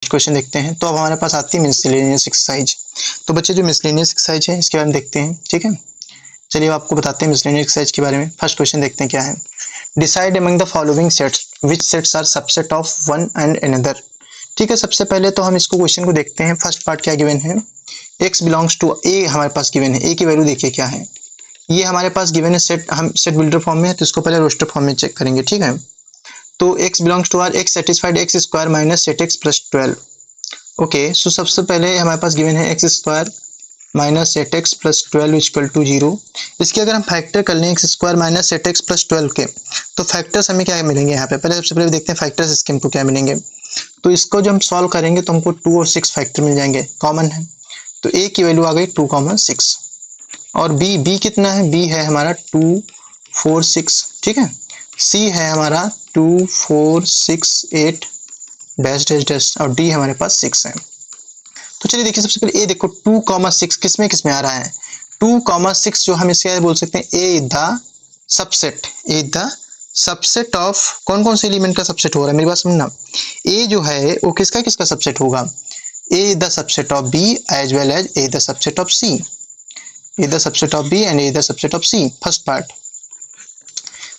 Question देखते हैं। तो अब हमारे पास आती है मिसलेनियस एक्सरसाइज। तो बच्चे जो मिसलेनियस एक्सरसाइज है इसके बारे में देखते हैं, ठीक है। चलिए अब आपको बताते हैं मिसलेनियस एक्सरसाइज के बारे में। फर्स्ट क्वेश्चन देखते हैं क्या है। Decide among the following sets which sets are subset of one and another. ठीक है, सबसे पहले तो हम इसको क्वेश्चन को देखते हैं। फर्स्ट पार्ट क्या गिवन है, x बिलोंग्स टू ए हमारे पास गिवन है। ए की वैल्यू देखिए क्या है, ये हमारे पास गिवन है सेट, हम सेट बिल्डर फॉर्म में है तो इसको पहले रोस्टर फॉर्म में चेक करेंगे, ठीक है। तो x belongs to R x satisfied x square minus seven x plus 12। Okay, so सबसे पहले हमारे पास गिवन है x square minus seven x plus 12 equal to 0। इसके अगर हम फैक्टर कर लें x square minus seven x plus 12 के, तो फैक्टर्स हमें क्या मिलेंगे यहाँ पे। पहले सबसे पहले देखते हैं फैक्टर्स इसके हमको क्या मिलेंगे। तो इसको जब हम सॉल्व करेंगे तो हमको 2 और 6 फैक्टर मिल जाएंगे, कॉमन है। तो a की वैल्यू आ गई 2, 6 और b कितना है, b है हमारा 2, 4, 6, ठीक है। c है हमारा 2, 4, 6, 8 डैश डैश डैश और d हमारे पास 6 है। तो चलिए देखिए सबसे पहले a देखो 2, 6 किस में आ रहा है। 2, 6 जो हम इसके बोल सकते हैं a is the subset of कौन कौन से एलिमेंट का सबसेट हो रहा है, मेरी बात समझना। a जो है वो किसका किसका सबसेट होगा, a is the subset of b as well as a is the subset of c, a is the subset of b and a is the subset of c, first part.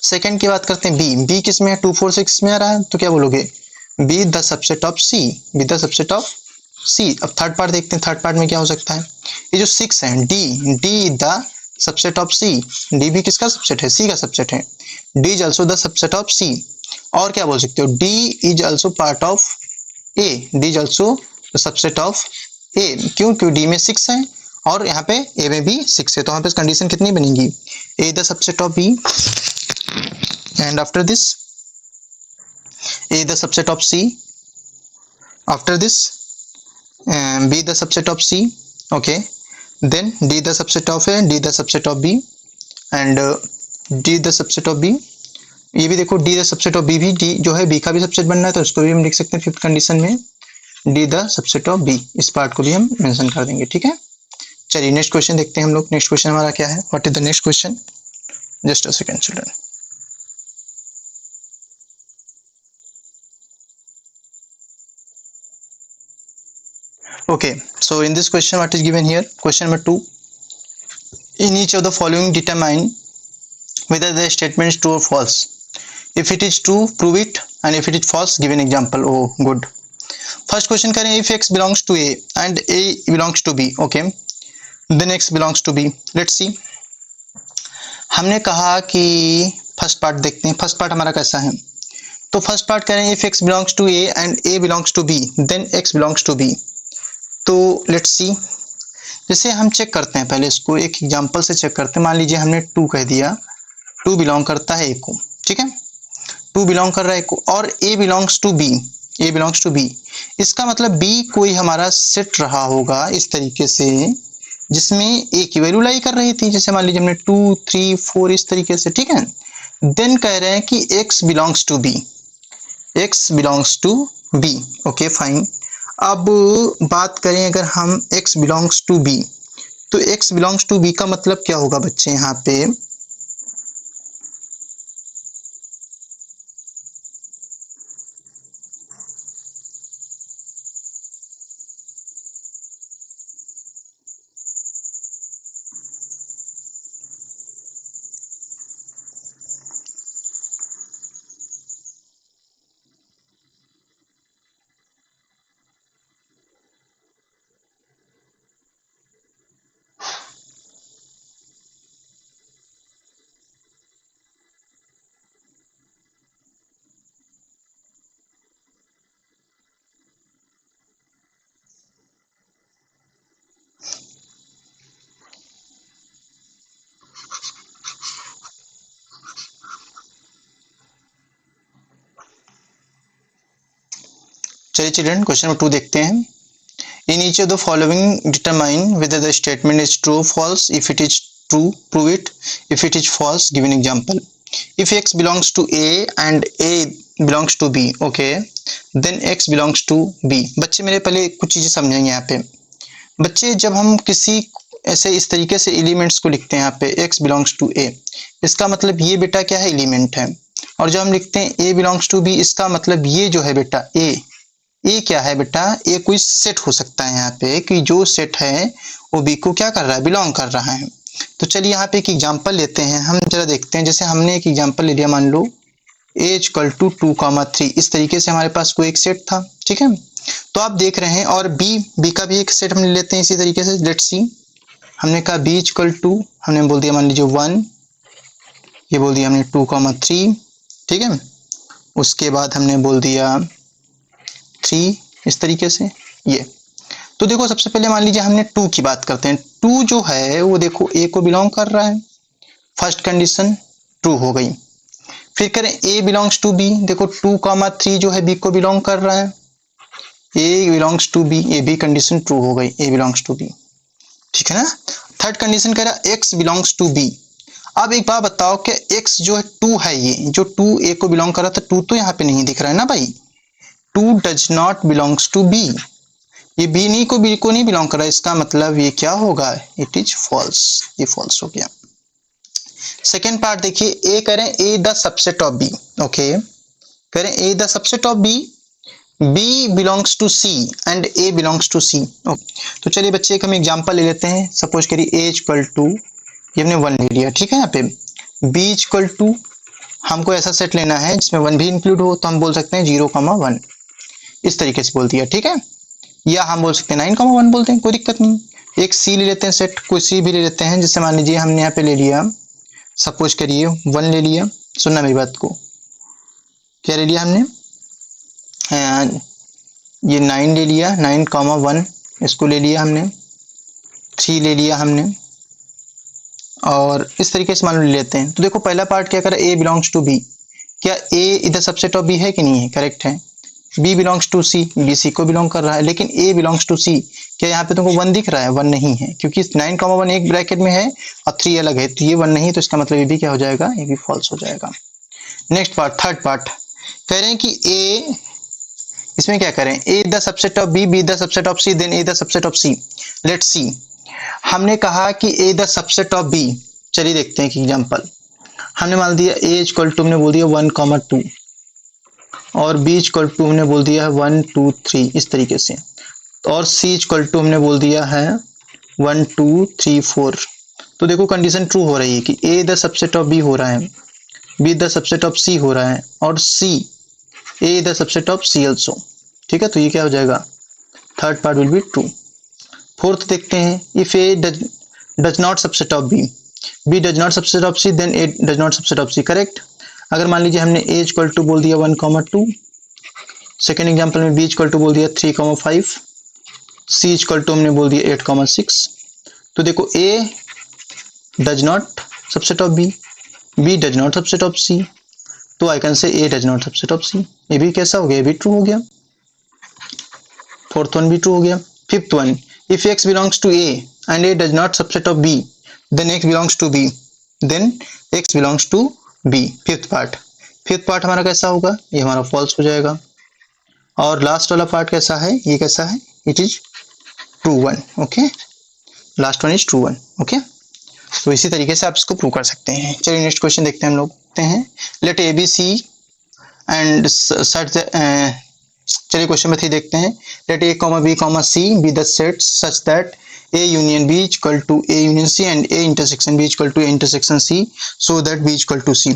Second की बात करते हैं b किस में है, 2, 4, 6 में आ रहा है तो क्या बोलोगे, b is the subset of c, b the subset of c। अब थर्ड पार्ट देखते हैं, थर्ड पार्ट में क्या हो सकता है। ये जो 6 है d is the subset of c, d भी किसका सबसेट है, c का सबसेट है। d is also the subset of c। और क्या बोल सकते हो, d is also part of a, d is also the subset of a। क्यों, क्यों d में 6 है और यहाँ पे a में भी 6 है, तो यहाँ पे कंडीशन कितनी बनेगी, a is the subset of b and after this a is the subset of c, after this b is the subset of c, okay, then d is the subset of a, d is the subset of b and d is the subset of b। ये भी देखो d is the subset of b, भी d जो है b का भी subset बनना है तो उसको भी हम लिख सकते हैं फिफ्थ कंडीशन में d the subset of b, इस पार्ट को भी हम मेंशन कर देंगे, ठीक है। चलिए नेक्स्ट क्वेश्चन देखते हैं हम लोग। नेक्स्ट क्वेश्चन हमारा क्या है, what is the next question, just a second children. Okay, so in this question what is given here, question number 2, in each of the following determine whether the statement is true or false. If it is true prove it and if it is false give an example। oh good, first question करें, if x belongs to a and a belongs to b, okay, then x belongs to b। let's see, हमने कहा कि first part देखते हैं, first part हमारा कैसा है। तो फर्स्ट पार्ट करें, if x belongs to a and a belongs to b then x belongs to b। तो लेट्स सी, जैसे हम चेक करते हैं, पहले इसको एक एग्जांपल से चेक करते हैं। मान लीजिए हमने 2 कह दिया, 2 बिलोंग करता है ए को, ठीक है, 2 बिलोंग कर रहा है ए को और a belongs to b, a belongs to b। इसका मतलब b कोई हमारा सेट रहा होगा इस तरीके से जिसमें a की वैल्यू लाई कर रही थी, जैसे मान लीजिए हमने 2, 3, 4 इस तरीके से, ठीक है। देन कह रहे हैं कि x belongs to b, x belongs to b, okay fine. अब बात करें अगर हम x बिलोंग्स टू b, तो x बिलोंग्स टू b का मतलब क्या होगा बच्चे, यहाँ पे चलिए चिल्ड्रन क्वेश्चन नंबर 2 देखते हैं। In each of the following determine whether the statement is true or false, if it is true prove it, if it is false give an example. इफ x belongs to a and a belongs to b, okay, then x belongs to b। बच्चे मेरे पहले कुछ चीजें समझेंगे यहाँ पे। बच्चे जब हम किसी ऐसे इस तरीके से एलिमेंट्स को लिखते हैं यहाँ पे x belongs to a, इसका मतलब ये बेटा क्या है, एलिमेंट है। और जब हम लिखते हैं a belongs to b, इसका मतलब ये जो है बेटा a ए क्या है बेटा, ए कोई सेट हो सकता है यहाँ पे कि जो सेट है वो बी को क्या कर रहा है, बिलोंग कर रहा है। तो चलिए यहाँ पे एक एग्जांपल लेते हैं, हम जरा देखते हैं। जैसे हमने एक एग्जांपल ले लिया, मान लो ए इक्वल टू 2,3, इस तरीके से हमारे पास कोई एक सेट था, ठीक है। तो आप देख रहे हैं, और बी का भी एक सेट हम ले लेते हैं इसी तरीके से। लेट्स सी, हमने कहा बी इक्वल टू, हमने बोल दिया मान लीजिए 1, ये बोल दिया हमने 2,3, ठीक है। उसके बाद हमने बोल दिया 3, इस तरीके से ये। तो देखो सबसे पहले मान लीजिए हमने 2 की बात करते हैं। 2 जो है वो देखो ए को बिलोंग कर रहा है, फर्स्ट कंडीशन ट्रू हो गई। फिर करें ए बिलोंग्स टू बी, देखो 2,3 जो है बी को बिलोंग कर रहा है, ए बिलोंग्स टू बी, ये भी कंडीशन ट्रू हो गई, ए बिलोंग्स टू बी, ठीक है ना। थर्ड कंडीशन कह रहा है एक्स बिलोंग्स टू बी। अब एक बात बताओ कि एक्स जो है 2 है, ये जो 2 ए को बिलोंग कर रहा था, 2 तो यहाँ पे नहीं दिख रहा है ना भाई। 2 does not belongs to B, ये बी नहीं को बी को नहीं बिलोंग कर रहा है, इसका मतलब ये क्या होगा, इट इज फॉल्स, ये फॉल्स हो गया। सेकेंड पार्ट देखिए, ए करें A the subset of B, okay, करें A the subset of B, B belongs to C and A belongs to C. तो चलिए बच्चे एक हम एग्जांपल ले लेते हैं। सपोज करिए ए इक्वल टू, ये हमने 1 ले लिया, ठीक है। यहाँ पे बी इक्वल टू, हमको ऐसा सेट लेना है जिसमें 1 भी इंक्लूड हो, तो हम बोल सकते हैं 0,1, इस तरीके से बोल दिया, ठीक है। या हम बोल सकते हैं 9,1 बोलते हैं, कोई दिक्कत नहीं। एक सी ले लेते हैं सेट, कोई सी भी ले लेते हैं, जिससे मान लीजिए हमने यहाँ पे ले लिया, सपोज करिए 1 ले लिया, सुनना मेरी बात को, क्या ले लिया हमने, ये 9 ले लिया, 9,1 इसको ले लिया हमने, 3 ले लिया हमने, और इस तरीके से मान लो ले लेते हैं। तो देखो पहला पार्ट क्या कर रहा है, ए बिलोंग्स टू बी, क्या ए इधर सबसेट ऑफ बी है कि नहीं है, करेक्ट है। B belongs to C, B C को बिलोंग कर रहा है, लेकिन ए बिलोंग्स टू सी, क्या यहाँ पे तुमको 1 दिख रहा है, 1 नहीं है, क्योंकि 9,1 एक ब्रैकेट में है और 3 अलग है, तो ये 1 नहीं, तो इसका मतलब ये भी क्या हो जाएगा, ये भी फॉल्स हो जाएगा। नेक्स्ट पार्ट, थर्ड पार्ट, कह रहे हैं कि ए, इसमें क्या करें, A the subset of B, B the subset of C, then A the subset of C. Let's see, हमने कहा कि A the subset of B, चलिए देखते हैं कि एग्जांपल। हमने मान दिया ए इक्वल टू, हमने बोल दिया 1,2, और बी इक्वल टू हमने बोल दिया है 1, 2, 3, इस तरीके से, और सी इक्वल टू हमने बोल दिया है 1, 2, 3, 4। तो देखो कंडीशन ट्रू हो रही है कि A the subset of B हो रहा है, B the subset of C हो रहा है, और C A the subset of C also, ठीक है। तो ये क्या हो जाएगा, third part will be true. Fourth देखते हैं, if A does not subset of B, B does not subset of C, then A does not subset of C, correct. अगर मान लीजिए हमने ए इक्वल टू बोल दिया 1,2, सेकेंड एग्जाम्पल में B equal to बोल दिया 3,5, सी इक्वल टू हमने बोल दिया 8,6, तो देखो A does not subset of B, B does not subset of C, तो I can say A does not subset of C. ये भी कैसा हो गया, ये भी ट्रू हो गया, फोर्थ वन भी ट्रू हो गया। Fifth one, if X belongs to A and A does not subset of B, then X belongs to B, then X belongs to B. Fifth part हमारा कैसा होगा, ये हमारा फॉल्स हो जाएगा। और लास्ट वाला पार्ट कैसा है, ये कैसा है, it is true one, okay, last one is true one, okay. तो इसी तरीके से आप इसको प्रूव कर सकते हैं। चलिए नेक्स्ट क्वेश्चन देखते हैं हम लोग, देखते हैं। Let A B C and such, चलिए क्वेश्चन में 3 देखते हैं। Let A comma B comma C be the set such that A union B equal to A union C and A intersection B equal to A intersection C, so that B equal to C.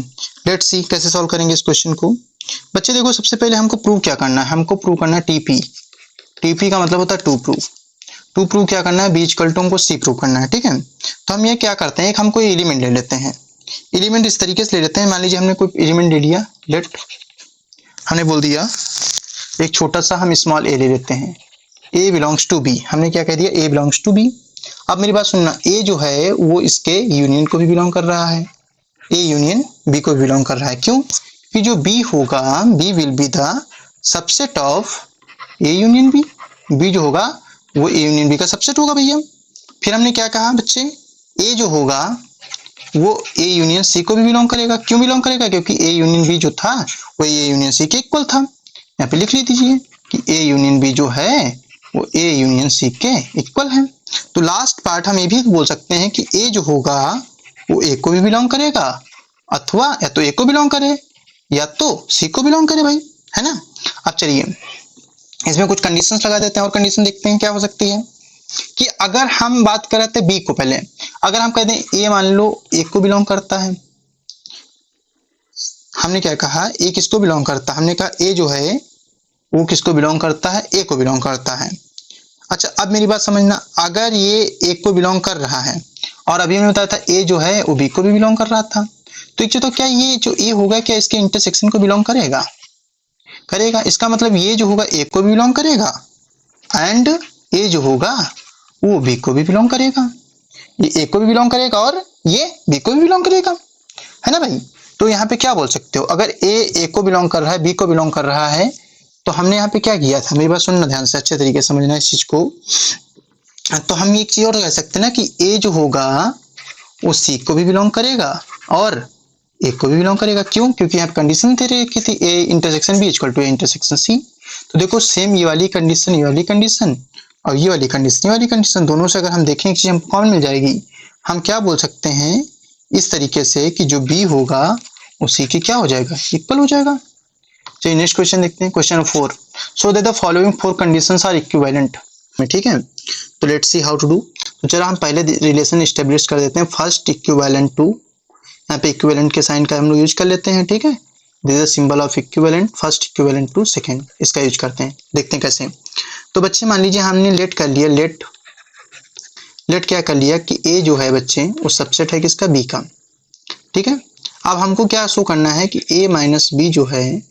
Let C, कैसे solve करेंगे इस question को। बच्चे देखो सबसे पहले हमको prove क्या करना है, हमको प्रूव करना है टीपी। टीपी का मतलब होता है टू प्रूव। टू प्रूव क्या करना है, बी इक्वल टू हमको सी प्रूव करना है, ठीक है। तो हम ये क्या करते हैं, एक हम कोई एलिमेंट ले लेते हैं। एलिमेंट इस तरीके से ले लेते हैं, मान लीजिए हमने कोई एलिमेंट ले लिया, लेट हमने बोल दिया एक छोटा सा हम स्मॉल ए ले लेते हैं, ए बिलोंग्स टू बी। हमने क्या कह दिया, ए बिलोंग्स टू बी। अब मेरी बात सुनना, ए जो है वो इसके यूनियन को भी बिलोंग कर रहा है, ए यूनियन बी को बिलोंग कर रहा है। क्यों, कि जो बी होगा, B will be the subset of A union B. B जो होगा वो ए यूनियन बी का सबसेट होगा भैया। फिर हमने क्या कहा बच्चे, ए जो होगा वो ए यूनियन सी को भी बिलोंग करेगा। क्यों बिलोंग करेगा, क्योंकि ए यूनियन बी जो था वो ए यूनियन सी के इक्वल था। यहाँ पे लिख लीजिए कि ए यूनियन बी जो है वो ए यूनियन सी के इक्वल है। तो लास्ट पार्ट हम ये भी बोल सकते हैं कि ए जो होगा वो ए को भी बिलोंग करेगा, अथवा या तो ए को बिलोंग करे या तो सी को बिलोंग करे भाई, है ना। अब चलिए इसमें कुछ कंडीशंस लगा देते हैं और कंडीशन देखते हैं क्या हो सकती है कि अगर हम बात कर रहे थे बी को, पहले अगर हम कहते हैं ए मान लो ए को बिलोंग करता है, हमने क्या कहा ए किसको बिलोंग करता है, हमने कहा ए जो है वो किसको बिलोंग करता है, ए को बिलोंग करता है। अच्छा अब मेरी बात समझना, अगर ये ए को बिलोंग कर रहा है और अभी मैंने बताया था ए जो है वो बी को भी बिलोंग कर रहा था, तो क्या ये जो ए होगा क्या इसके इंटरसेक्शन को बिलोंग करेगा, करेगा। इसका मतलब ये जो होगा ए को भी बिलोंग करेगा एंड ए जो होगा वो बी को भी बिलोंग करेगा, ये ए को भी बिलोंग करेगा और ये बी को भी बिलोंग करेगा, है ना भाई। तो यहाँ पे क्या बोल सकते हो, अगर ए को बिलोंग कर रहा है, बी को बिलोंग कर रहा है, तो हमने यहाँ पे क्या किया था, मेरी बात सुनना ध्यान से, अच्छे तरीके से समझना इस चीज को। तो हम एक चीज और कह सकते हैं ना कि ए जो होगा वो सी को भी बिलोंग करेगा और ए को भी बिलोंग करेगा। क्यों? क्योंकि यहाँ पे कंडीशन दे रही थी A intersection B equal to A intersection C. तो देखो सेम ये वाली कंडीशन, ये वाली कंडीशन और ये वाली कंडीशन, ये वाली कंडीशन, दोनों से अगर हम देखें एक चीज हमको कॉमन मिल जाएगी। हम क्या बोल सकते हैं इस तरीके से कि जो बी होगा उसी की क्या हो जाएगा, इक्वल हो जाएगा। चलिए नेक्स्ट क्वेश्चन देखते हैं, question 4। So that the following 4 conditions are equivalent, ठीक है। तो let's see how to do. तो चलो हम पहले रिलेशन एस्टेब्लिश कर देते हैं, फर्स्ट इक्विवेलेंट टू, यहाँ पे इक्विवेलेंट के साइन का हम लोग यूज कर लेते हैं, ठीक है। This is symbol of equivalent, first equivalent to second, इसका यूज करते हैं, देखते हैं कैसे। तो बच्चे मान लीजिए हमने लेट कर लिया, लेट क्या कर लिया कि ए जो है बच्चे वो सबसेट है किसका, बी का, ठीक है। अब हमको क्या शो करना है कि a माइनस बी जो है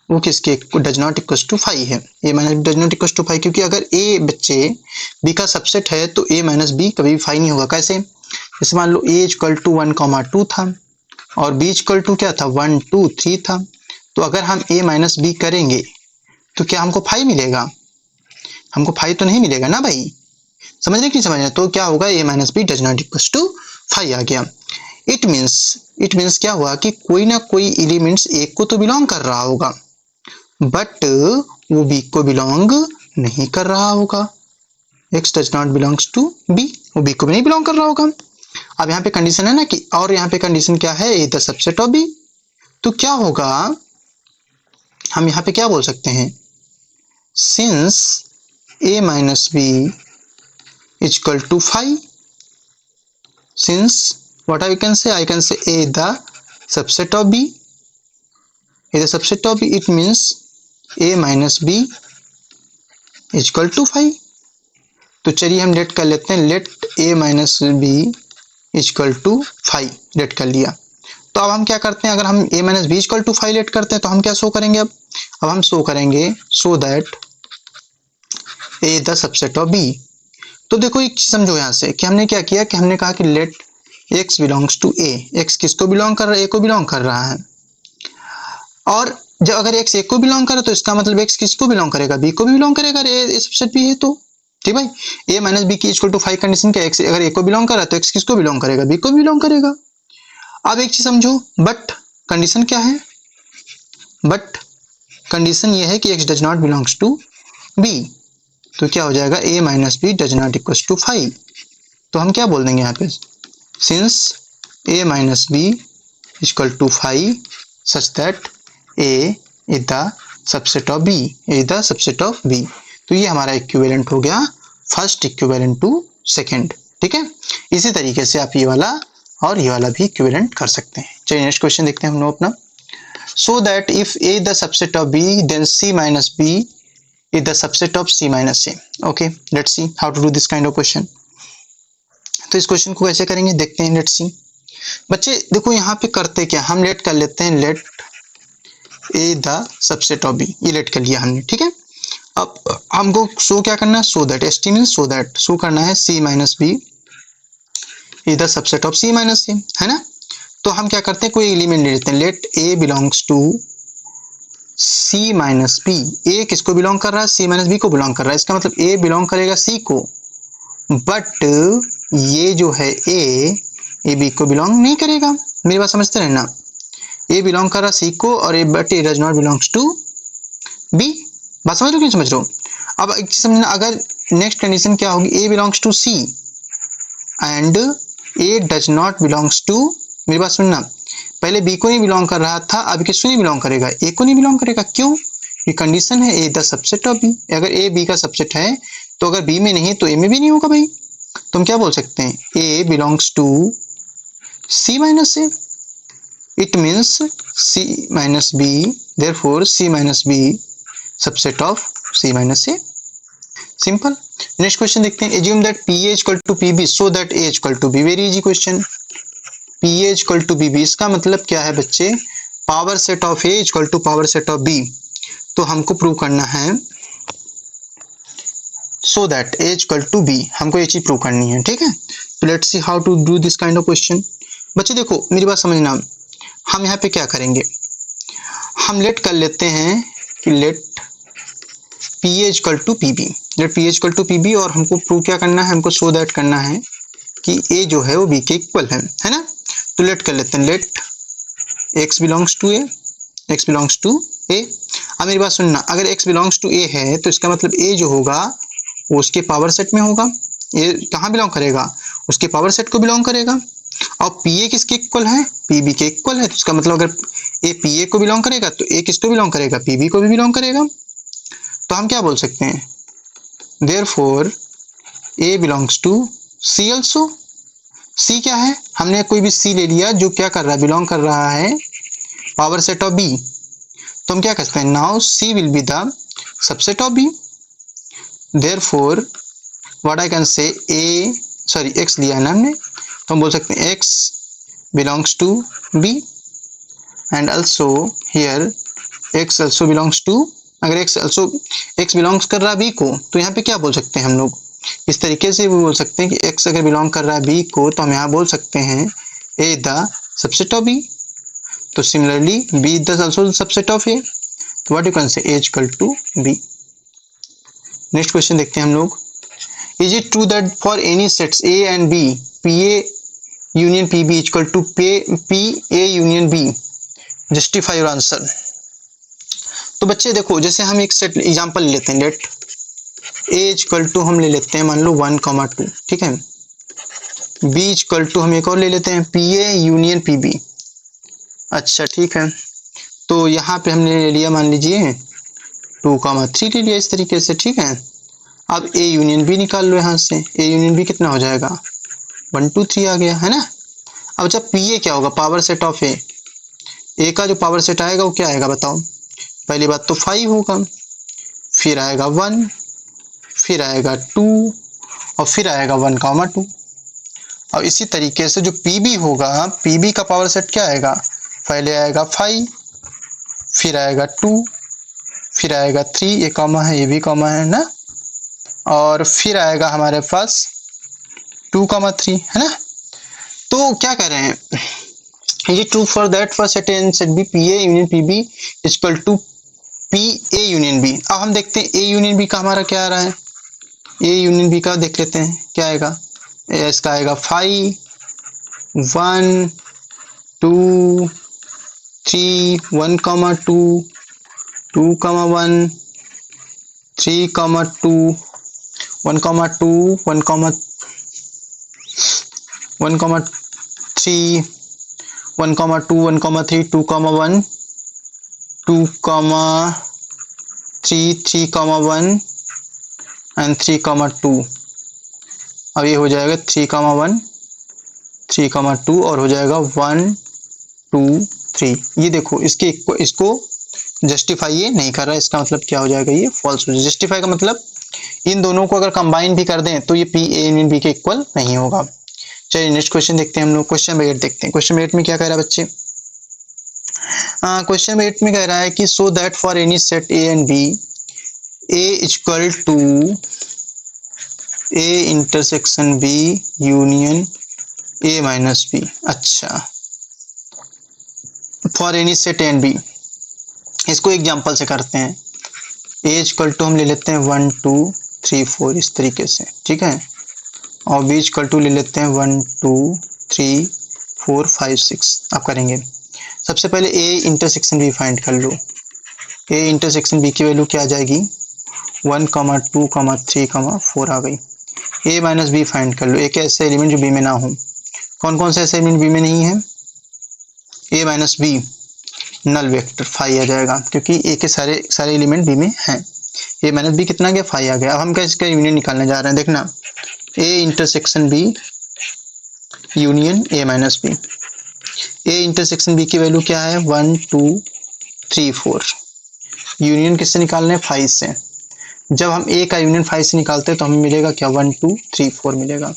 वो किसके डज नॉट इक्वल टू 5 है, a minus B does not equal to 5, क्योंकि अगर a बच्चे b का सबसेट है तो a माइनस बी कभी भी 5 नहीं होगा। कैसे? जैसे मान लो a इक्वल टू 1,2 था और b इक्वल टू क्या था 1, 2, 3 था, तो अगर हम a माइनस बी करेंगे तो क्या हमको 5 मिलेगा, हमको 5 तो नहीं मिलेगा ना भाई, समझ रहे कि समझ रहे। तो क्या होगा a minus B does not equal to 5 आ गया। इट मीन्स क्या हुआ कि कोई ना कोई एलिमेंट्स एक को तो बिलोंग कर रहा होगा बट वो बी को बिलोंग नहीं कर रहा होगा, x does not belongs to B, वो बी को भी नहीं बिलोंग कर रहा होगा। अब यहाँ पे कंडीशन है ना कि, और यहाँ पे कंडीशन क्या है, ए द सबसेट ऑफ बी, तो क्या होगा, हम यहाँ पे क्या बोल सकते हैं, since a minus B is equal to 5, since what I can say A the subset of B, A the subset of B, it means A minus B is equal to 5। तो चलिए हम लेट कर लेते हैं, let A minus B is equal to 5 let कर लिया। तो अब हम क्या करते हैं, अगर हम A minus B equal to 5 let करते हैं तो हम क्या शो करेंगे, अब हम शो करेंगे सो that A the subset of B। तो देखो एक चीज समझो यहाँ से कि हमने क्या किया कि हमने कहा कि let x belongs to a, x किसको बिलोंग कर रहा है, a को बिलोंग कर रहा है, और जब अगर x a को बिलोंग करे तो इसका मतलब x किसको बिलोंग करेगा, b को भी बिलोंग करेगा, a सबसेट भी है तो, ठीक भाई। a माइनस बी की इक्वल टू 5 कंडीशन क्या, x अगर a को बिलोंग कर रहा है तो x किसको बिलोंग करेगा, b को भी बिलोंग करेगा। अब एक चीज समझो, बट कंडीशन क्या है, बट कंडीशन ये है कि x does not belongs to b, तो क्या हो जाएगा a minus B does not equal to 5। तो हम क्या बोल देंगे यहाँ पे, since a minus B equal to 5 such that a is the subset of b, is the subset of b। तो ये हमारा इक्विवेलेंट हो गया फर्स्ट इक्विवेलेंट टू सेकंड, ठीक है। इसी तरीके से आप ये वाला और ये वाला भी इक्विवेलेंट कर सकते हैं। चलिए नेक्स्ट क्वेश्चन देखते हैं हम लोग अपना। So that if a the subset of b देन c minus b is the subset of c minus a। okay, let's see how to do this kind of question। तो इस क्वेश्चन को कैसे करेंगे देखते हैं, लेट्स सी। बच्चे देखो यहाँ पे करते क्या, हम लेट कर लेते हैं, let a the subset of b, ये लेट कर लिया हमने, ठीक है। अब हमको शो क्या करना है, so that, st means so that, show करना है c minus b is the subset of c minus a, है ना। तो हम क्या करते हैं, कोई एलिमेंट ले लेते हैं, let a belongs to c minus B, A किसको बिलोंग कर रहा है, c माइनस बी को बिलोंग कर रहा है, इसका मतलब a बिलोंग करेगा c को, बट ये जो है a b को बिलोंग नहीं करेगा। मेरी बात समझते रहना, a बिलोंग कर रहा है c को और a but a does not belongs to b। बात समझ रहे हो कि समझ रहे हो। अब एक चीज समझना, अगर नेक्स्ट कंडीशन क्या होगी, a belongs to c and a does not belongs to, मेरी बात सुनना, पहले बी को नहीं बिलोंग कर रहा था, अब किसको नहीं बिलोंग करेगा, ए को नहीं बिलोंग करेगा। क्यों? ये कंडीशन है ए द सबसेट ऑफ बी। अगर ए बी का सबसेट है तो अगर बी में नहीं है तो ए में भी नहीं होगा भाई। तो हम क्या बोल सकते हैं, A belongs to C minus A, it means C minus B, therefore C minus B subset of C minus A. Simple. Next question देखते हैं, assume that P A equal to P B so that A equal to B. Very easy question. P A equal to B B, इसका मतलब क्या है बच्चे, power set of A equal to power set of B. तो हमको prove करना है so that A equal to B, हमको ये चीज प्रूव करनी है, ठीक है। तो let's see how to do this kind of question. बच्चे देखो मेरी बात समझना, हम यहाँ पे क्या करेंगे, हम लेट कर लेते हैं कि let P A equal to P B, let P A equal to P B, और हमको प्रूव क्या करना है, हमको सो दैट करना है कि ए जो है वो बी के इक्वल है ना। तो लेट कर लेते हैं, let x belongs to A, x belongs to A. अब मेरी बात सुनना, अगर x बिलोंग्स टू ए है तो इसका मतलब a जो होगा वो उसके पावर सेट में होगा। ये कहाँ बिलोंग करेगा, उसके पावर सेट को बिलोंग करेगा। और पी ए किसके इक्वल है, पी बी के इक्वल है। तो इसका मतलब अगर ए पी ए को बिलोंग करेगा तो ए किसको बिलोंग करेगा, पी बी को भी बिलोंग करेगा। तो हम क्या बोल सकते हैं, therefore A belongs to C also. C क्या है, हमने कोई भी सी ले लिया जो क्या कर रहा है, बिलोंग कर रहा है पावर सेट ऑफ बी। तो हम क्या करते हैं, now C will be the subset of B, therefore what I can say A, sorry x लिया है ना हमने, तो हम बोल सकते हैं X belongs to B and also here X also belongs to, अगर एक्स बिलोंग्स कर रहा है बी को तो यहाँ पे क्या बोल सकते हैं हम लोग, इस तरीके से भी बोल सकते हैं कि x अगर बिलोंग कर रहा है b को तो हम यहाँ बोल सकते हैं a the subset of b। तो similarly b is also subset of a, तो what you can say a equal to b। Next question देखते हैं हम लोग, is it true that for any sets a and b p a union p b equal to p a union b, justify your answer. तो बच्चे देखो, जैसे हम एक सेट एग्जांपल लेते हैं, लेट a इक्वल टू हम ले लेते हैं मान लो 1,2, ठीक है। b इक्वल टू हम एक और ले लेते हैं P A union P B. अच्छा ठीक है, तो यहाँ पे हमने ले लिया मान लीजिए 2,3 ले लिया इस तरीके से, ठीक है। अब a यूनियन b निकाल लो यहाँ से, a यूनियन b कितना हो जाएगा 1 2 3 आ गया है ना। अब जब पी ए क्या होगा, power set of a, a का जो पावर सेट आएगा वो क्या आएगा बताओ, पहली बात तो 5 होगा, फिर आएगा 1, फिर आएगा 2 और फिर आएगा 1,2। अब इसी तरीके से जो पीबी होगा, पीबी का पावर सेट क्या आएगा, पहले आएगा 5, फिर आएगा 2, फिर आएगा 3, ये कॉमा है ये भी कॉमा है ना, और फिर आएगा हमारे पास 2,3 है ना। तो क्या कह रहे हैं, ये true for that for set A and set B P A union P B equal to P A union B. अब हम देखते हैं ए यूनियन बी का हमारा क्या आ रहा है, ए यूनियन बी का देख लेते हैं क्या आएगा, इसका आएगा 5 1 2 3 1,2 2,1 3,2 1,2 1,3 1,2 1,3 2,1 2,3 3,1 एंड 3,2। अब ये हो जाएगा 3,1 3,2 और हो जाएगा 1 2 3। ये देखो इसको जस्टिफाई ये नहीं कर रहा है, इसका मतलब क्या हो जाएगा, ये फॉल्स हो जाएगा। जस्टिफाई का मतलब इन दोनों को अगर कंबाइन भी कर दें तो ये पी ए यूनियन बी के इक्वल नहीं होगा। चलिए नेक्स्ट क्वेश्चन देखते हैं हम लोग, क्वेश्चन 8 देखते हैं। क्वेश्चन 8 में क्या कह रहा है बच्चे, क्वेश्चन 8 में कह रहा है कि so that for any set A and B A equal to A intersection B union A minus B. अच्छा, for any set A and B, इसको एग्जांपल से करते हैं। ए इक्वल टू हम ले लेते हैं 1 2 3 4 इस तरीके से, ठीक है। और बी इक्वल टू ले लेते हैं 1 2 3 4 5 6। आप करेंगे सबसे पहले ए इंटरसेक्शन बी फाइंड कर लो। ए इंटरसेक्शन बी की वैल्यू क्या आ जाएगी 1, 2, 3, 4 आ गई। ए माइनस बी फाइंड कर लो, एक ऐसे एलिमेंट जो बी में ना हो। कौन कौन से ऐसे एलिमेंट बी में नहीं है, ए माइनस बी, नल वेक्टर 5 आ जाएगा, क्योंकि ए के सारे एलिमेंट बी में हैं। ए माइनस बी कितना आ गया, 5 आ गया। अब हम क्या इसका यूनियन निकालने जा रहे हैं, देखना A intersection B union A minus B. A intersection B की वैल्यू क्या है, 1 2 3 4। यूनियन किससे निकालना है, 5 से। जब हम ए का यूनियन 5 से निकालते हैं तो हमें मिलेगा क्या, 1 2 3 4 मिलेगा।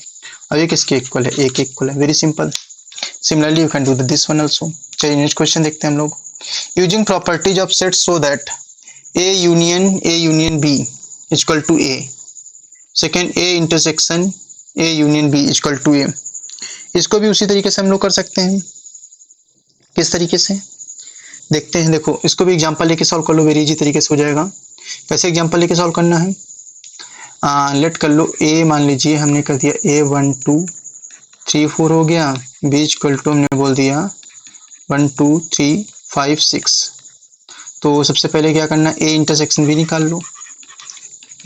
और ये किसके इक्वल है, ए के इक्वल है। Very simple. Similarly you can do this one also. चलिए नेक्स्ट क्वेश्चन देखते हैं हम लोग। Using properties of set so that A union B equal to A. Second, A intersection A union B equal to A. इसको भी उसी तरीके से हम लोग कर सकते हैं। किस तरीके से देखते हैं, देखो इसको भी एग्जांपल लेके सॉल्व कर लो, वेरी इजी तरीके से हो जाएगा। कैसे एग्जांपल लेके सॉल्व करना है, लेट कर लो ए, मान लीजिए हमने कर दिया ए 1 2 3 4 हो गया, बी इक्वल टू हमने बोल दिया 1 2 3 5 6। तो सबसे पहले क्या करना, ए इंटरसेक्शन बी निकाल लो।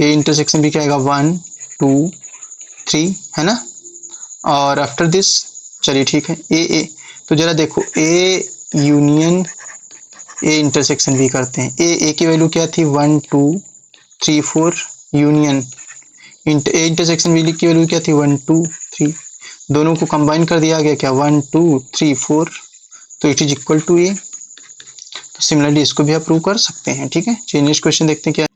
ए इंटरसेक्शन बी क्या आएगा, 1 2 3 है ना। और आफ्टर दिस, चलिए ठीक है, ए तो जरा देखो A union A intersection B करते हैं। ए की वैल्यू क्या थी, 1 2 3 4 यूनियन ए इंटरसेक्शन बी की वैल्यू क्या थी, 1 2 3। दोनों को कंबाइन कर दिया गया क्या, 1 2 3 4, तो इट इज इक्वल टू ए। तो सिमिलरली इसको भी आप प्रूव कर सकते हैं। ठीक है, चलिए नेक्स्ट क्वेश्चन देखते हैं क्या।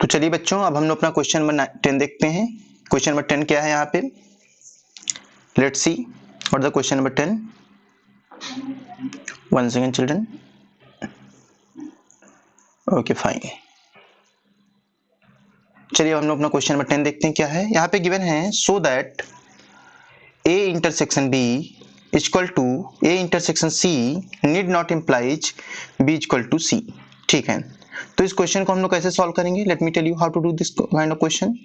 तो चलिए बच्चों, अब हम लोग अपना क्वेश्चन नंबर 10 देखते हैं। क्वेश्चन नंबर 10 क्या है यहाँ पे, let's see what the question number 10। One second children, okay fine. चलिए हम लोग अपना क्वेश्चन नंबर 10 देखते हैं क्या है। यहाँ पे गिवन है so that A intersection B equal to A intersection C need not implies B equal to C. ठीक है, तो इस क्वेश्चन को हम लोग कैसे सॉल्व करेंगे, let me tell you how to do this kind of question.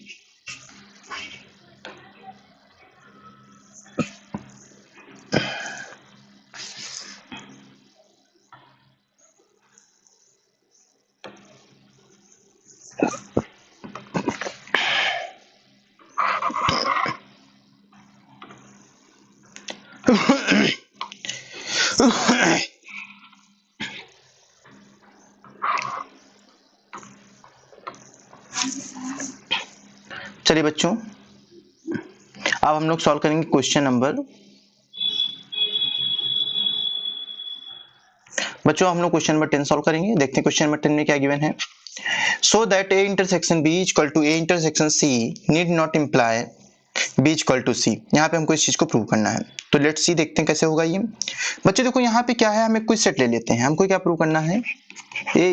चलिए बच्चों, अब हम लोग सॉल्व करेंगे क्वेश्चन नंबर, बच्चों हम लोग क्वेश्चन नंबर 10 सॉल्व करेंगे। देखते हैं क्वेश्चन नंबर 10 में क्या गिवन है। So that A intersection B equal to A intersection C need not imply B equal to C. यहाँ पे हमको इस चीज को प्रूव करना है। तो लेट्स सी, देखते हैं कैसे होगा ये। बच्चों देखो यहाँ पे क्या है, हमें कोई सेट ले लेते हैं। हमको क्या प्रूव करना है, A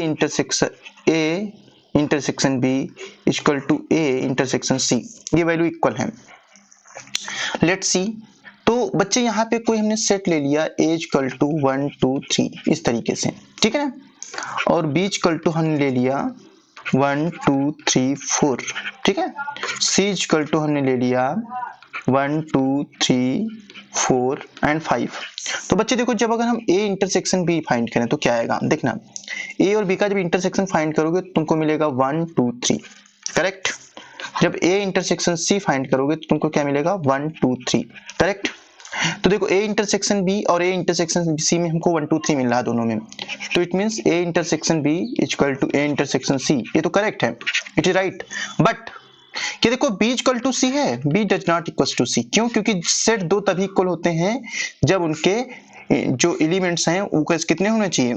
intersection B equal to A intersection C, ये वैल्यू इक्वल है। लेट्स सी, तो बच्चे यहाँ पे कोई हमने सेट ले लिया ए इक्वल टू 1 2 3 इस तरीके से, ठीक है ना। और बी इक्वल टू हमने ले लिया 1 2 3 4, ठीक है। सी इक्वल टू हमने ले लिया 1 2 3 4 एंड 5। तो बच्चे देखो, जब अगर हम ए इंटरसेक्शन बी फाइंड करें तो क्या आएगा, देखना ए और बी का जब इंटरसेक्शन फाइंड करोगे तो तुमको मिलेगा 1 2 3, करेक्ट। जब ए इंटरसेक्शन सी फाइंड करोगे तो तुमको क्या मिलेगा, 1 2 3, करेक्ट। तो देखो ए इंटरसेक्शन बी और ए इंटरसेक्शन सी में हमको 1 2 3 मिल रहा है दोनों में, तो it means A intersection B equal to A intersection C, ये तो करेक्ट है, इट इज राइट। बट कि देखो b इक्वल टू सी है, b does not equal to C. क्यों, क्योंकि सेट दो तभी इक्वल होते हैं जब उनके जो एलिमेंट्स हैं वो कितने होने चाहिए,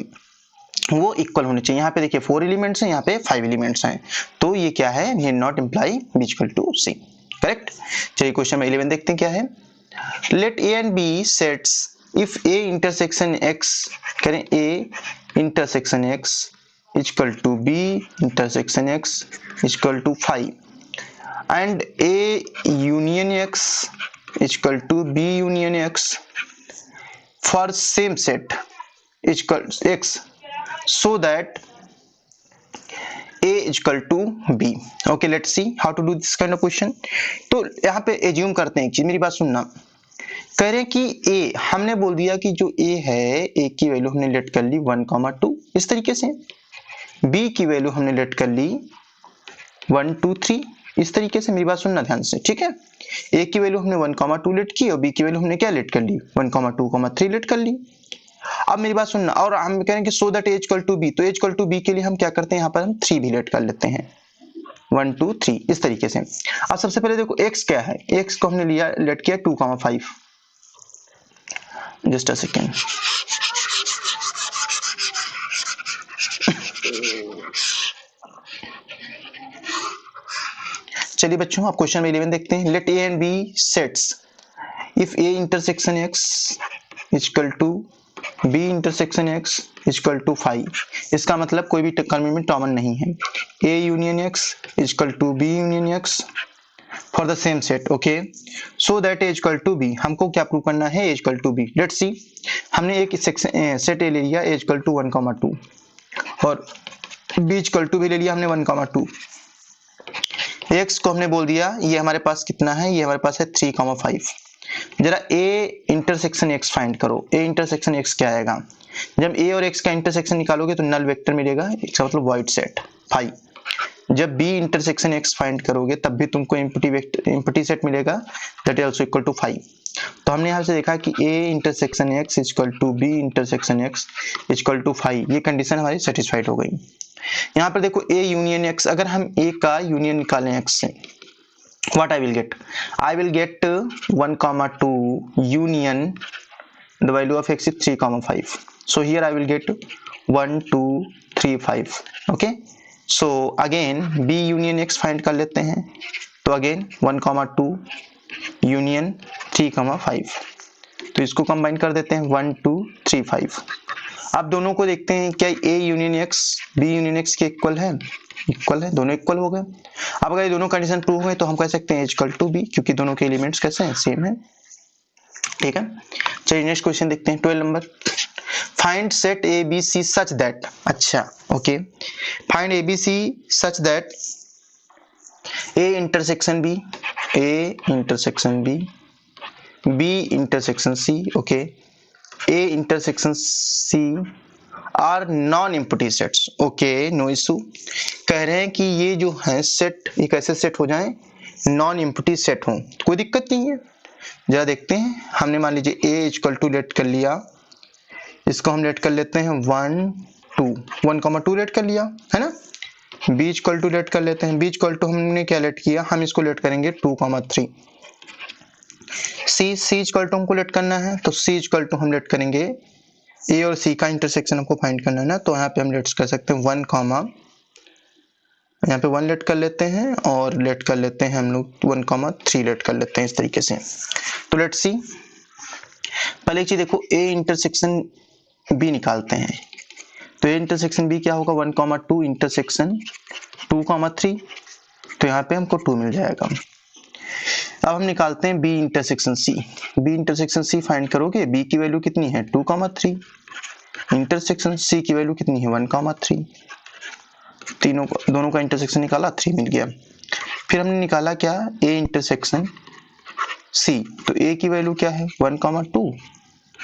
वो इक्वल होने चाहिए। यहाँ पे देखिए 4 एलिमेंट्स हैं, यहाँ पे 5 एलिमेंट्स हैं, तो ये क्या है, need not imply b equal to C, correct. चलिए क्वेश्चन नंबर 11 देखते हैं क्या है। Let a and b sets if a intersection x, करें a intersection x equal to b intersection x equal to 5 and A union X equal to B union X for same set equals X, so that A equal to B. Okay, let's see how to do this kind of question. तो यहाँ पे assume करते हैं एक चीज, मेरी बात सुनना। कह रहे हैं कि A हमने बोल दिया कि जो A है, A की वैल्यू हमने लेट कर ली 1 2 इस तरीके से, B की वैल्यू हमने लेट कर ली 1 2 3 इस तरीके से मेरी बात सुनना ध्यान से, ठीक है। ए की वैल्यू हमने 1,2 लेट की और बी की वैल्यू हमने क्या लेट कर ली, 1,2,3 लेट कर ली। अब मेरी बात सुनना, और हम कहेंगे so that A equal to B, तो ए इक्वल टू बी के लिए हम क्या करते हैं, यहाँ पर हम 3 भी लेट कर लेते हैं, 1 2 3 इस तरीके से। अब सबसे पहले देखो x क्या है, x को हमने लिया लेट किया 2,5, जस्ट अ सेकेंड। चलिए बच्चों आप क्वेश्चन 11 देखते हैं। Let A and B sets if A intersection x equal to B intersection x equal to 5। इसका मतलब कोई भी कॉम्प्लीमेंट कॉमन नहीं है। a union x equal to b union x for the same set, okay. So that a equal to b, हमको क्या prove करना है, a equal to b। Let's see, हमने एक सेक्शन सेट a ले लिया a इक्वल टू 1,2 और b equal to b ले लिया हमने 1,2। x को हमने बोल दिया ये हमारे पास कितना है, ये हमारे पास है 3,5। जरा a इंटरसेक्शन x फाइंड करो, a इंटरसेक्शन x क्या आएगा, जब a और x का इंटरसेक्शन निकालोगे तो नल वेक्टर मिलेगा, इसका मतलब वॉइड सेट 5। जब b इंटरसेक्शन x फाइंड करोगे तब भी तुमको एम्प्टी सेट मिलेगा, that is also equal to 5। तो हमने यहाँ से देखा कि a intersection x equal to b intersection x equal to 5, ये कंडीशन हमारी सेटिस्फाइड हो गई। यहाँ पर देखो a यूनियन x, अगर हम a का यूनियन निकालें x से, what I will get 1,2 union the value of x is 3,5. So here I will get 1 2 3 5, okay. So again b union x find कर लेते हैं, तो again 1,2 union 3,5, तो इसको कंबाइन कर देते हैं 1 2 3 5। अब दोनों को देखते हैं क्या a union x b union x के इक्वल है, इक्वल है, दोनों इक्वल हो गए। अब अगर ये दोनों कंडीशन प्रूव हुए तो हम कह सकते हैं इक्वल टू बी, क्योंकि दोनों के एलिमेंट्स कैसे हैं, सेम है, ठीक है। चलिए नेक्स्ट क्वेश्चन देखते हैं 12 number. Find set A B C such that, अच्छा okay, find A B C such that A intersection B, A intersection B, B intersection C, okay, A intersection C are non empty sets, okay, no issue. कह रहे हैं कि ये जो है set, ये कैसे सेट हो जाए, नॉन एम्प्टी सेट हो, कोई दिक्कत नहीं है। जरा देखते हैं, हमने मान लीजिए a इक्वल टू लेट कर लिया, इसको हम लेट कर लेते हैं 1,2 लेट कर लिया है ना, b इक्वल टू लेट कर लेते हैं, b इक्वल टू हमने क्या लेट किया, हम इसको लेट करेंगे 2,3। c इक्वल टू हमको लेट करना है, तो c इक्वल टू हम लेट करेंगे a और c का इंटरसेक्शन हमको फाइंड करना है ना, तो यहाँ पे हम लेट कर सकते हैं 1, यहाँ पे 1 लेट कर लेते हैं और लेट कर लेते हैं हम लोग 1,3 लेट कर लेते हैं इस तरीके से। तो लेट सी, पहले एक चीज देखो, a इंटरसेक्शन b निकालते हैं, तो a इंटरसेक्शन b क्या होगा, 1,2 इंटरसेक्शन 2,3, तो यहाँ पे हमको 2 मिल जाएगा। अब हम निकालते हैं b intersection c, b intersection c find करोगे, b की वैल्यू कितनी है 2,3, इंटरसेक्शन c की वैल्यू कितनी है 1,3, तीनों को, दोनों का इंटरसेक्शन निकाला 3 मिल गया। फिर हमने निकाला क्या, a इंटरसेक्शन c, तो a की वैल्यू क्या है 1,2,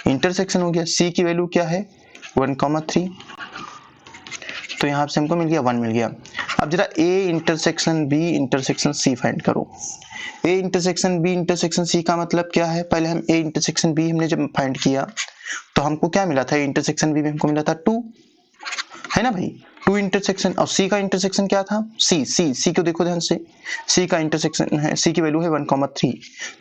इंटरसेक्शन हो गया, c की वैल्यू क्या है 1,3, तो यहाँ से हमको मिल गया 1 मिल गया। अब जरा a intersection b intersection c find करो। a intersection b intersection c का मतलब क्या है, पहले हम a इंटरसेक्शन b हमने जब फाइंड किया तो हमको क्या मिला था, इंटरसेक्शन b में हमको मिला था 2, है ना भाई, 2 इंटरसेक्शन, और c का इंटरसेक्शन क्या था, c को देखो ध्यान से, c का इंटरसेक्शन है, c की वैल्यू है 1,3,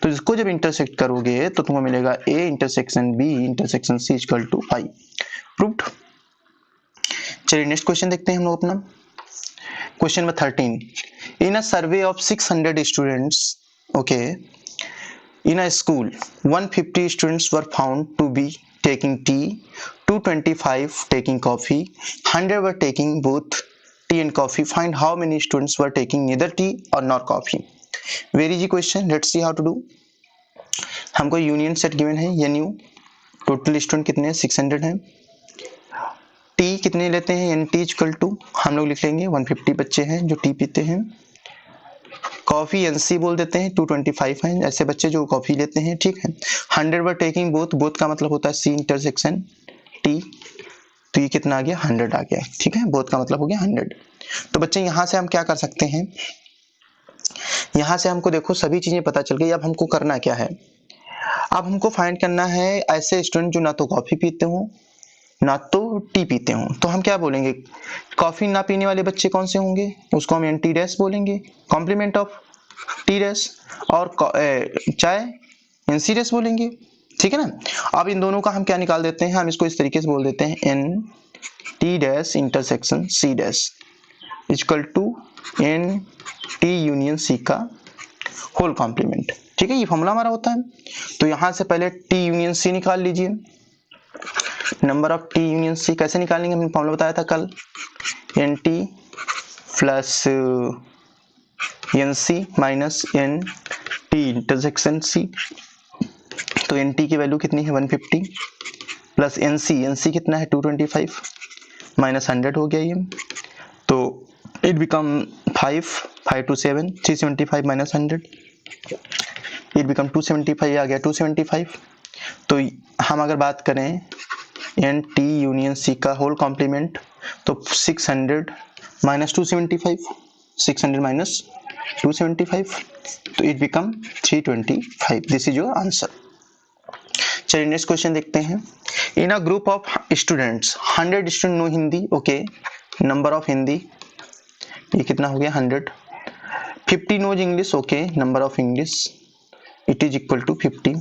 तो इसको जब इंटरसेक्ट करोगे तो तुम्हें मिलेगा a intersection b intersection c equal to 5, proved. चलिए नेक्स्ट क्वेश्चन देखते हैं हम लोग अपना, question number 13। In a survey of 600 students, okay, in a school 150 students were found to be taking tea, 225 taking coffee, 100 were taking both tea and coffee. Find how many students were taking neither tea or nor coffee. Very easy question, let's see how to do. हमको union set given है, यानी total student कितने हैं 600 हैं, T कितने लेते हैं, यानी टी इक्वल टू हम लोग लिख लेंगे 150 बच्चे हैं जो टी पीते हैं, कॉफी एनसी बोल देते हैं 225 हैं ऐसे बच्चे जो कॉफी लेते हैं, ठीक है। 100 वर टेकिंग बोथ, बोथ का मतलब होता है सी इंटरसेक्शन टी, तो ये कितना आ गया 100 आ गया, ठीक है, बोथ का मतलब हो गया 100। तो बच्चे यहाँ से हम क्या कर सकते हैं, यहाँ से हमको देखो सभी चीजें पता चल गई। अब हमको करना क्या है, अब हमको फाइंड करना है ऐसे स्टूडेंट जो ना तो कॉफी पीते हो ना तो टी पीते हो। तो हम क्या बोलेंगे, कॉफी ना पीने वाले बच्चे कौन से होंगे, उसको हम एन टी डैश बोलेंगे, कॉम्प्लीमेंट ऑफ टी डैश, और चाय एन सी डैश बोलेंगे, ठीक है ना। अब इन दोनों का हम क्या निकाल देते हैं, हम इसको इस तरीके से बोल देते हैं N T dash intersection C dash equal to N T union C का होल कॉम्प्लीमेंट, ठीक है। ये फॉर्मूला हमारा होता है। तो यहां से पहले टी यूनियन सी निकाल लीजिए, number of T union C कैसे निकालेंगे, हमने फॉर्मूला बताया था कल, N T plus N C minus N T intersection C. तो एन टी की वैल्यू कितनी है 150 प्लस एन सी कितना है 225 माइनस 100 हो गया ये, तो it become 5 to 7 375 minus 100 it become 275 आ गया 275। तो हम अगर बात करें एन टी यूनियन सी का होल कॉम्प्लीमेंट तो 600 माइनस 275 600 माइनस 275 तो it become 325। This is your answer. चलिए नेक्स्ट क्वेश्चन देखते हैं। In a group of students 100 student know Hindi, okay, number of Hindi ये कितना हो गया 100, 50 knows English, okay, number of English it is equal to 50,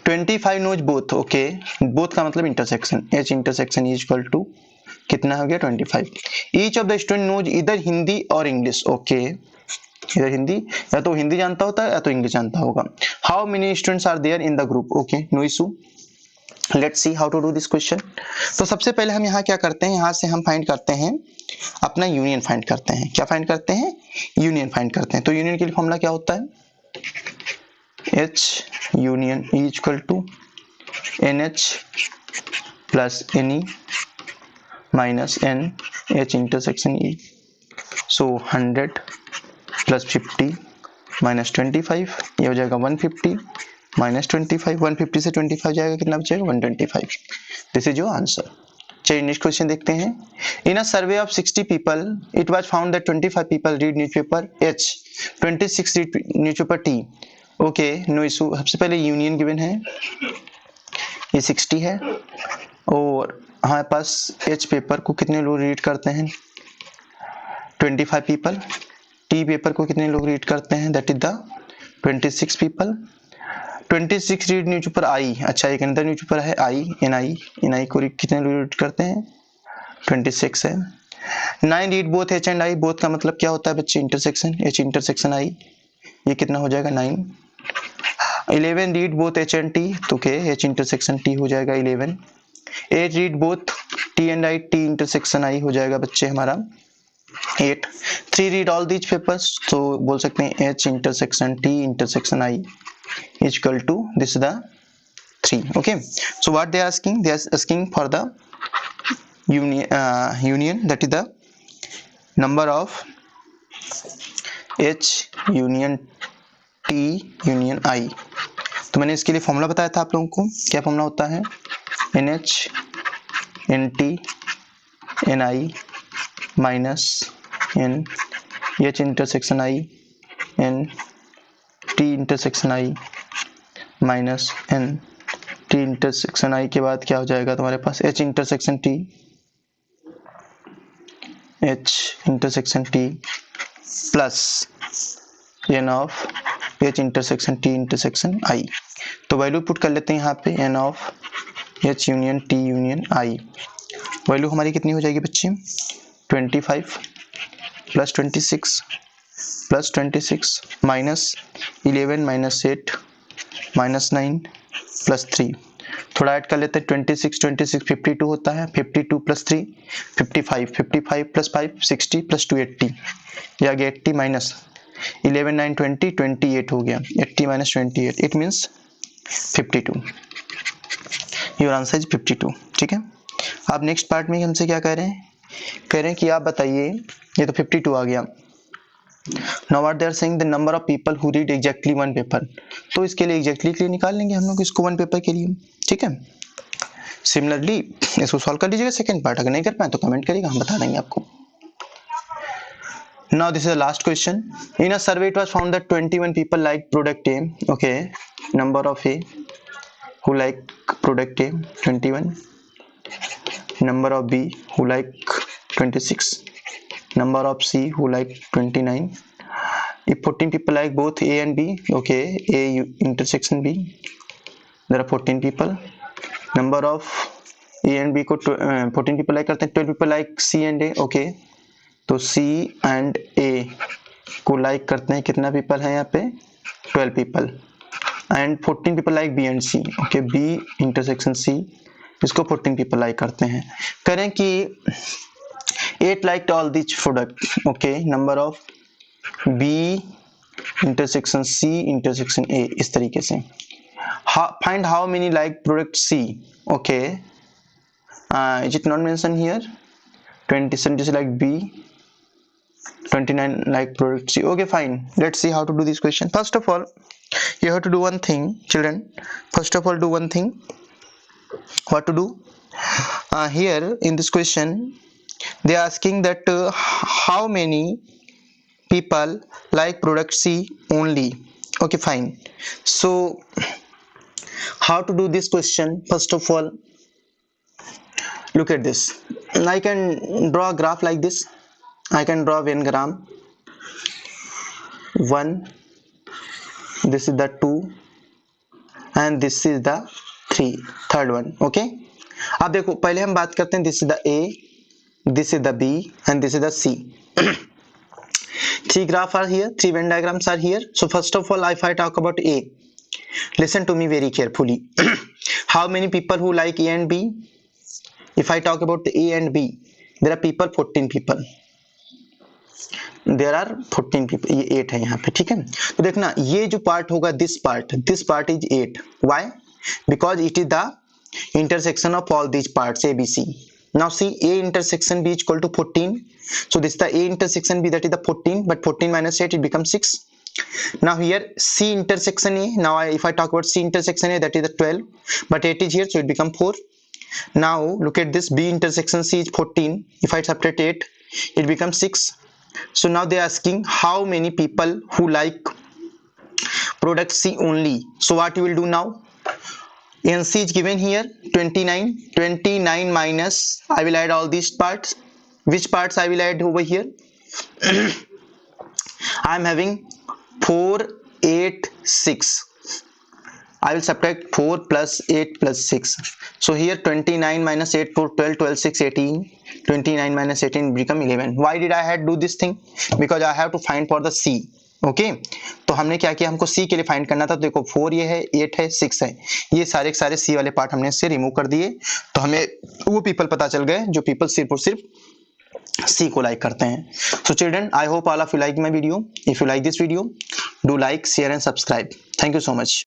25 knows both, okay, both का मतलब intersection, H intersection is equal to कितना हो गया 25। Each of the student knows इधर हिंदी और इंग्लिश, ओके, इधर हिंदी या तो हिंदी जानता होता है या तो इंग्लिश जानता होगा। How many students are there in the group, okay, no issue, let's see how to do this question. तो सबसे पहले हम यहाँ क्या करते हैं, यहाँ से हम फाइंड करते हैं अपना यूनियन फाइंड करते हैं। क्या फाइंड करते हैं, यूनियन फाइंड करते हैं। तो यूनियन के लिए फॉर्मूला क्या होता है, H union is equal to N H plus N E minus N H intersection E. So 100 plus 50 minus 25 ये हो जाएगा 150 माइनस 25, 150 से 25 जाएगा कितना बचेगा 125। This is your answer. चलिए नेक्स्ट क्वेश्चन देखते हैं। In a survey of 60 people it was found that 25 people read newspaper H, 26 read newspaper T, okay, no issue. सबसे पहले यूनियन गिवन है, ये 60 है और हमारे पास एच पेपर को कितने लोग रीड करते हैं 25 पीपल, टी पेपर को कितने लोग रीड करते हैं that is the 26 people, 26 read newspaper आई, अच्छा एक अंदर न्यूज़पेपर है आई, एन आई को कितने लोग रीड करते हैं 26 है। 9 read both H and I, both का मतलब क्या होता है बच्चे इंटरसेक्शन, एच इंटरसेक्शन आई, ये कितना हो जाएगा 9। 11 read both H and T, तो के एच इंटरसेक्शन टी हो जाएगा 11। 8 read both T and I, T intersection I हो जाएगा बच्चे हमारा 8। 3 रीड ऑल दीज पेपर्स, तो बोल सकते हैं H intersection T intersection I is equal to this the 3, okay. So what they are asking for the union that is the number of H union T union I। तो मैंने इसके लिए formula बताया था आप लोगों को, क्या फॉर्मूला होता है NH NT NI minus N H intersection I N T intersection I minus N T intersection I के बाद क्या हो जाएगा तुम्हारे पास H intersection T H intersection T plus N of H intersection T intersection I। तो value put कर लेते हैं यहाँ पे N of H union T union I, value हमारी कितनी हो जाएगी बच्चे 25 plus 26 plus 26 minus 11 minus 8 minus 9 plus 3, थोड़ा ऐड कर लेते हैं 26 52 होता है, 52 प्लस 3 55 55 प्लस 5 60 प्लस 2 80, ये आ गया 80 माइनस 11 9 20 28 हो गया, 80 minus 28 it means 52। Your answer is 52, ठीक है। अब नेक्स्ट पार्ट में हमसे क्या कह रहे हैं कि आप बताइए, ये तो 52 आ गया। Now what they are saying the number of people who read exactly one paper, तो इसके लिए exactly के लिए निकाल लेंगे हम लोग इसको 1 पेपर के लिए, ठीक है। सिमिलरली इसको सॉल्व कर लीजिएगा सेकंड पार्ट, अगर नहीं कर पाए तो कमेंट करिएगा, हम बता देंगे आपको। Now this is the last question. In a survey, it was found that 21 people like product A. Okay, number of A who like product A 21. Number of B who like 26. Number of C who like 29. If 14 people like both A and B, okay, A intersection B, there are 14 people. Number of A and B को 14 people like करते हैं, 12 people like C and A, okay, तो C and A को like करते हैं कितना people है यहाँ पे 12 people, and 14 people like B and C, okay, B intersection C इसको 14 people like करते हैं. करें कि 8 liked all these product, okay, number of B intersection C intersection A इस तरीके से. Find how many like product C, okay, is it not mentioned here? 27 is like B, 29 like product C. Okay, fine, let's see how to do this question. First of all, you have to do one thing, children. First of all, do one thing. What to do? Here in this question they are asking that how many people like product C only. Okay, fine. So how to do this question? First of all, look at this. I can draw a graph like this. I can draw Venn diagram. 1, this is the 2, and this is the 3, third one. Okay, अब देखो पहले हम बात करते हैं. This is the A, this is the B, and this is the C. 3 graphs are here, 3 Venn diagrams are here. So first of all, if I talk about A, listen to me very carefully. How many people who like A and B? If I talk about A and B, there are people 14 people. There are 14 people. ये 8 है यहाँ पे, ठीक है. तो देखना ये जो पार्ट होगा, this part is 8. Why? Because it is the intersection of all these parts A, B, C. Now see, A intersection B is equal to 14. So this is the A intersection B, that is the 14, but 14 minus 8 it becomes 6. Now here C intersection A. Now if I talk about C intersection A, that is the 12, but 8 is here, so it becomes 4. Now look at this, B intersection C is 14. If I subtract 8, it becomes 6. So now they are asking how many people who like product C only. So what you will do now? NC is given here 29. 29 minus, I will add all these parts. Which parts I will add over here? I am having 4, 8, 6. I will subtract 4 plus 8 plus 6. So here 29 minus 8, 4, 12, 12, 6, 18. 29 minus 18 become 11. Why did I had do this thing? Because I have to find for the C. Okay, तो हमने क्या किया, हमको C के लिए find करना था. तो देखो 4 ये है, 8 है, 6 है, ये सारे के सारे C वाले पार्ट हमने इससे रिमूव कर दिए. तो हमें वो पीपल पता चल गए जो पीपल सिर्फ और सिर्फ C को लाइक करते हैं. So children, I hope all of you like my video. If you like this video, do like, share and subscribe. Thank you so much.